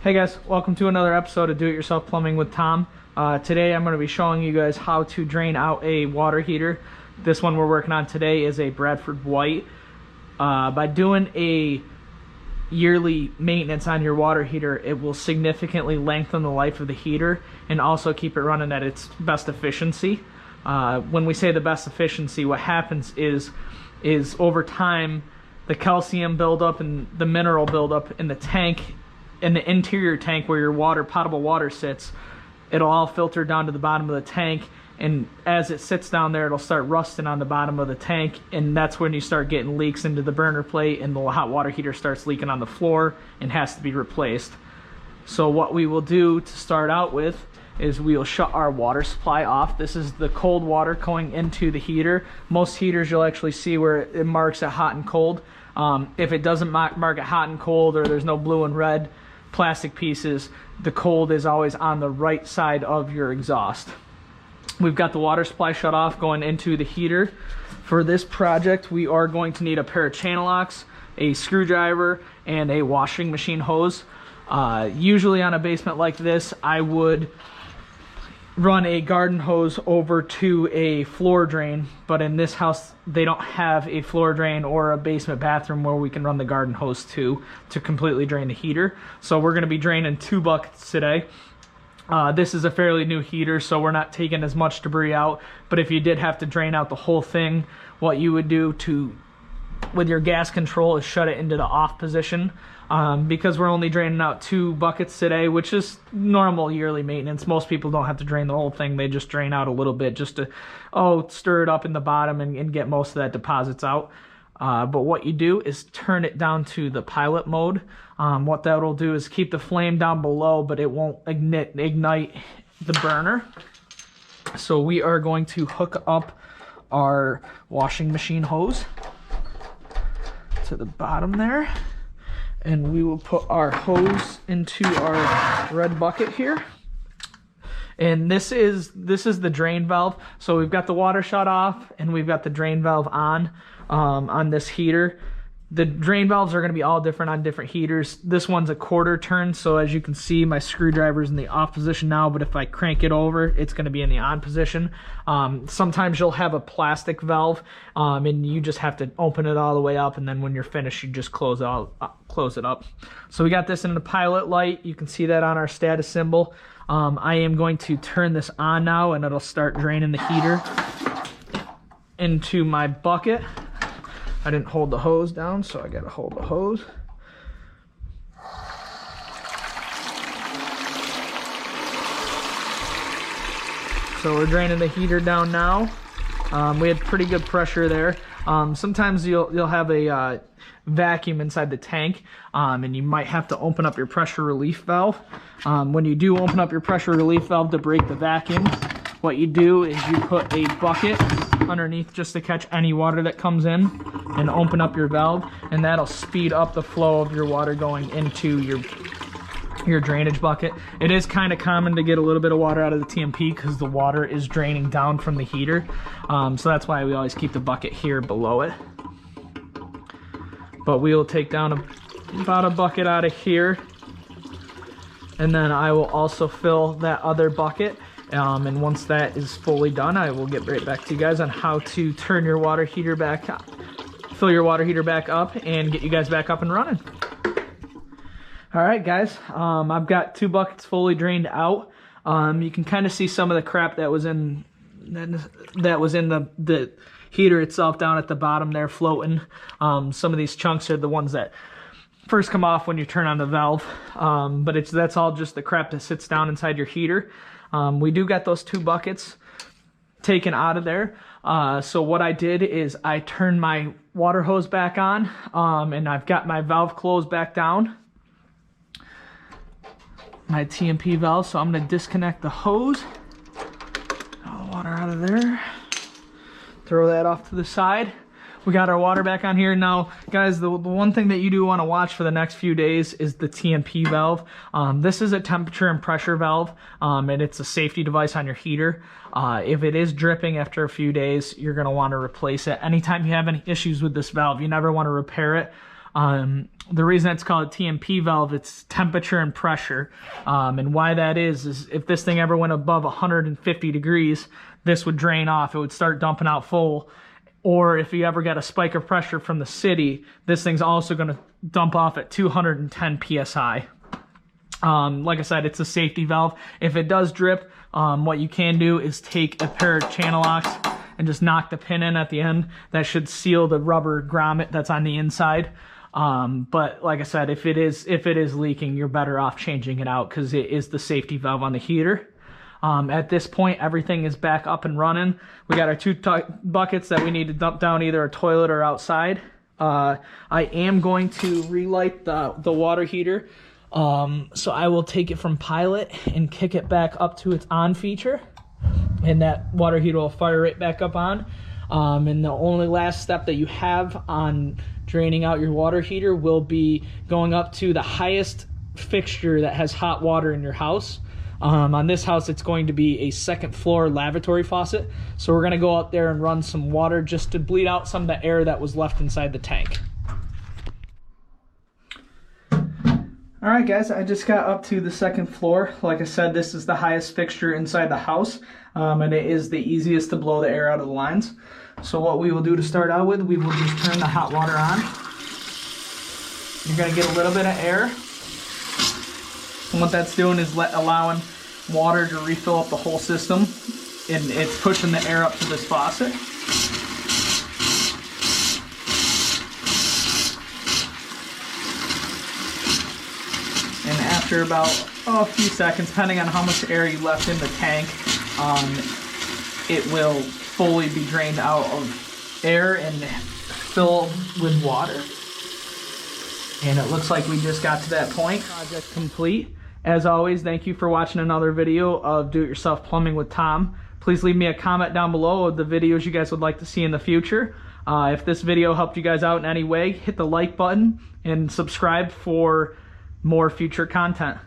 Hey guys, welcome to another episode of Do-It-Yourself Plumbing with Tom. Today I'm going to be showing you guys how to drain out a water heater. This one we're working on today is a Bradford White. By doing a yearly maintenance on your water heater, it will significantly lengthen the life of the heater and also keep it running at its best efficiency. When we say the best efficiency, what happens is over time the calcium buildup and the mineral buildup in the tank, in the interior tank where your potable water sits, it'll all filter down to the bottom of the tank, and as it sits down there it'll start rusting on the bottom of the tank, and that's when you start getting leaks into the burner plate and the hot water heater starts leaking on the floor and has to be replaced. So what we will do to start out with is we'll shut our water supply off. This is the cold water going into the heater. Most heaters you'll actually see where it marks at hot and cold. If it doesn't mark it hot and cold, or there's no blue and red plastic pieces, the cold is always on the right side of your exhaust. We've got the water supply shut off going into the heater. For this project we are going to need a pair of channel locks, a screwdriver, and a washing machine hose. Usually on a basement like this I would run a garden hose over to a floor drain, but in this house they don't have a floor drain or a basement bathroom where we can run the garden hose to completely drain the heater. So we're going to be draining 2 buckets today. This is a fairly new heater, so we're not taking as much debris out, but if you did have to drain out the whole thing, what you would do with your gas control is shut it into the off position. Because we're only draining out 2 buckets today, which is normal yearly maintenance. Most people don't have to drain the whole thing. They just drain out a little bit just to stir it up in the bottom and get most of that deposits out. But what you do is turn it down to the pilot mode. What that will do is keep the flame down below, but it won't ignite the burner. So we are going to hook up our washing machine hose to the bottom there, and we will put our hose into our red bucket here. And this is the drain valve. So we've got the water shut off and we've got the drain valve on this heater. The drain valves are going to be all different on different heaters. This one's a quarter turn, so as you can see my screwdriver's in the off position now, but if I crank it over it's going to be in the on position. Sometimes you'll have a plastic valve and you just have to open it all the way up, and then when you're finished you just close it up. So we got this in the pilot light. You can see that on our status symbol. I am going to turn this on now and it'll start draining the heater into my bucket. I didn't hold the hose down, so I gotta hold the hose. So we're draining the heater down now. We had pretty good pressure there. Sometimes you'll have a vacuum inside the tank, and you might have to open up your pressure relief valve. When you do open up your pressure relief valve to break the vacuum, what you do is you put a bucket underneath just to catch any water that comes in and open up your valve, and that'll speed up the flow of your water going into your drainage bucket. It is kind of common to get a little bit of water out of the TMP because the water is draining down from the heater. So that's why we always keep the bucket here below it. But we will take down about a bucket out of here, and then I will also fill that other bucket. And once that is fully done, I will get right back to you guys on how to turn your water heater back up, fill your water heater back up, and get you guys back up and running. All right, guys, I've got 2 buckets fully drained out. You can kind of see some of the crap that was in the heater itself down at the bottom there floating. Some of these chunks are the ones that first come off when you turn on the valve, but that's all just the crap that sits down inside your heater. We do got those 2 buckets taken out of there. So what I did is I turned my water hose back on, and I've got my valve closed back down, my TMP valve. So I'm going to disconnect the hose, all the water out of there, throw that off to the side. We got our water back on here. Now, guys, the one thing that you do want to watch for the next few days is the TMP valve. This is a temperature and pressure valve, and it's a safety device on your heater. If it is dripping after a few days, you're going to want to replace it. Anytime you have any issues with this valve, you never want to repair it. The reason it's called TMP valve, it's temperature and pressure. And why that is if this thing ever went above 150 degrees, this would drain off. It would start dumping out full. Or if you ever get a spike of pressure from the city, this thing's also going to dump off at 210 PSI. Like I said, it's a safety valve. If it does drip, what you can do is take a pair of channel locks and just knock the pin in at the end. That should seal the rubber grommet that's on the inside. But like I said, if it is leaking, you're better off changing it out because it is the safety valve on the heater. At this point, everything is back up and running. We got our two buckets that we need to dump down either a toilet or outside. I am going to relight the water heater. So I will take it from pilot and kick it back up to its on feature, and that water heater will fire right back up on. And the only last step that you have on draining out your water heater will be going up to the highest fixture that has hot water in your house. On this house, it's going to be a second floor lavatory faucet. So we're going to go out there and run some water just to bleed out some of the air that was left inside the tank. All right, guys, I just got up to the second floor. Like I said, this is the highest fixture inside the house, and it is the easiest to blow the air out of the lines. So what we will do to start out with, we will just turn the hot water on. You're going to get a little bit of air. And what that's doing is allowing water to refill up the whole system, and it's pushing the air up to this faucet. And after about a few seconds, depending on how much air you left in the tank, it will fully be drained out of air and filled with water. And it looks like we just got to that point. Project complete. As always, thank you for watching another video of Do-It-Yourself Plumbing with Tom. Please leave me a comment down below of the videos you guys would like to see in the future. If this video helped you guys out in any way, hit the like button and subscribe for more future content.